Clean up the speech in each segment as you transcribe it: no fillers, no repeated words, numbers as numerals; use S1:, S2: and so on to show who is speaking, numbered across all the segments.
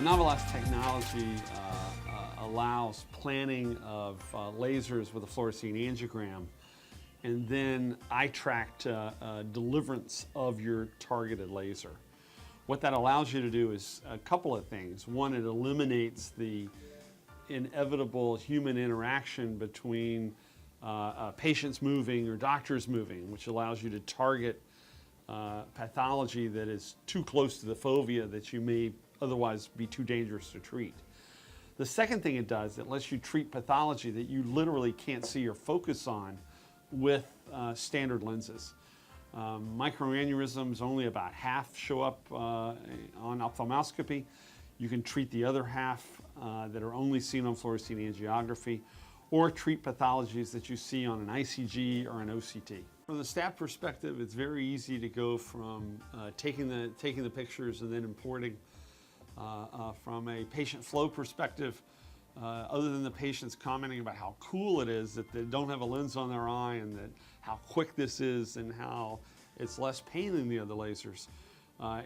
S1: Navilas technology allows planning of lasers with a fluorescein angiogram and then eye tract deliverance of your targeted laser. What that allows you to do is a couple of things. One, it eliminates the inevitable human interaction between patients moving or doctors moving, which allows you to target pathology that is too close to the fovea that you may otherwise be too dangerous to treat. The second thing it does, it lets you treat pathology that you literally can't see or focus on with standard lenses. Microaneurysms, only about half show up on ophthalmoscopy. You can treat the other half that are only seen on fluorescein angiography, or treat pathologies that you see on an ICG or an OCT. From the staff perspective, it's very easy to go from taking the pictures and then importing. From a patient flow perspective, other than the patients commenting about how cool it is that they don't have a lens on their eye and that how quick this is and how it's less pain than the other lasers,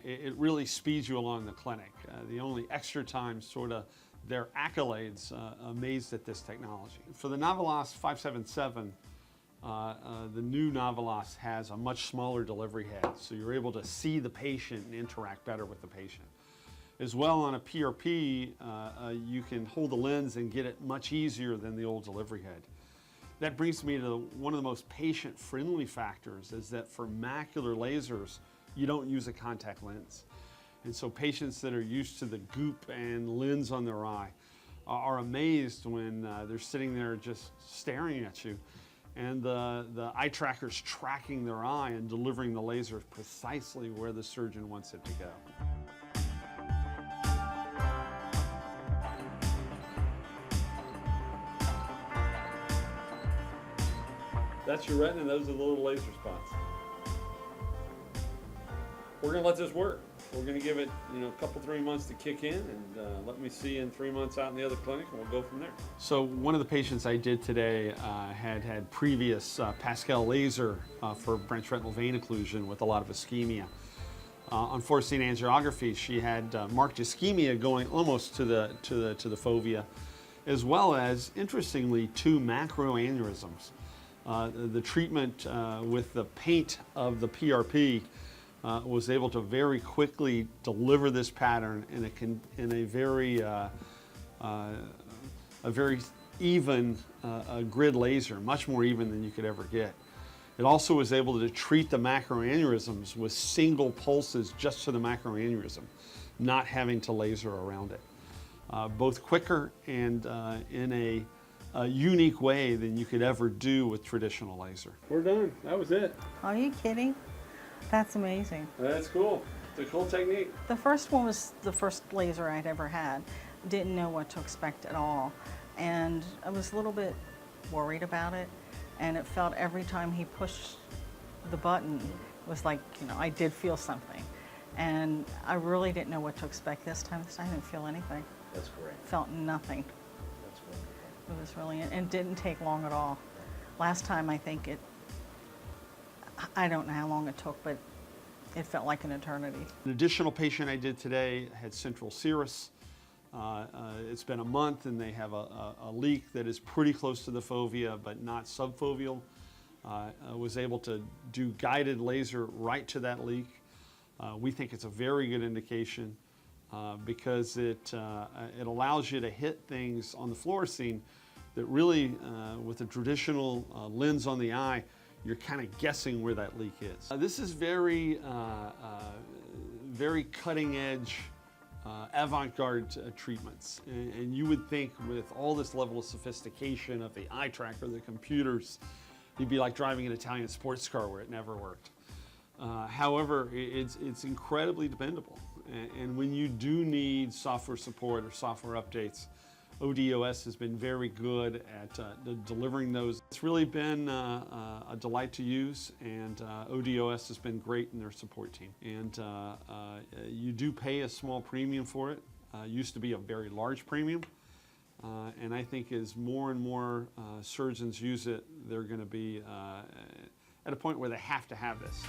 S1: it really speeds you along the clinic. The only extra time, sort of their accolades, amazed at this technology. For the Navilas 577, the new Navilas has a much smaller delivery head, so you're able to see the patient and interact better with the patient. As well, on a PRP, you can hold the lens and get it much easier than the old delivery head. That brings me to one of the most patient-friendly factors, is that for macular lasers, you don't use a contact lens. And so patients that are used to the goop and lens on their eye are amazed when they're sitting there just staring at you, and the eye tracker's tracking their eye and delivering the laser precisely where the surgeon wants it to go. That's your retina, and those are the little laser spots. We're gonna let this work. We're gonna give it, a couple, 3 months to kick in, and let me see in 3 months out in the other clinic, and we'll go from there. So one of the patients I did today had previous Pascal laser for branch retinal vein occlusion with a lot of ischemia. On fluorescein angiography, she had marked ischemia going almost to the fovea, as well as, interestingly, 2 macroaneurysms. The treatment with the paint of the PRP was able to very quickly deliver this pattern in a very even grid laser, much more even than you could ever get. It also was able to treat the macroaneurysms with single pulses just to the macroaneurysm, not having to laser around it. Both quicker and in a unique way than you could ever do with traditional laser. We're done. That was it.
S2: Are you kidding? That's amazing.
S1: That's cool. It's a cool technique.
S2: The first one was the first laser I'd ever had. Didn't know what to expect at all. And I was a little bit worried about it. And it felt every time he pushed the button, it was like, I did feel something. And I really didn't know what to expect this time. This time I didn't feel anything.
S1: That's great.
S2: Felt nothing.
S1: That's great.
S2: It was really, and it didn't take long at all. Last time I think I don't know how long it took, but it felt like an eternity. An
S1: additional patient I did today had central serous. It's been a month and they have a leak that is pretty close to the fovea but not subfoveal. I was able to do guided laser right to that leak. We think it's a very good indication because it allows you to hit things on the fluorescein that really, with a traditional lens on the eye, you're kind of guessing where that leak is. This is very cutting edge, avant-garde treatments. And you would think with all this level of sophistication of the eye tracker, the computers, you'd be like driving an Italian sports car where it never worked. However, it's incredibly dependable. And when you do need software support or software updates, ODOS has been very good at delivering those. It's really been a delight to use, and ODOS has been great in their support team. And you do pay a small premium for it. Used to be a very large premium. And I think as more and more surgeons use it, they're going to be at a point where they have to have this.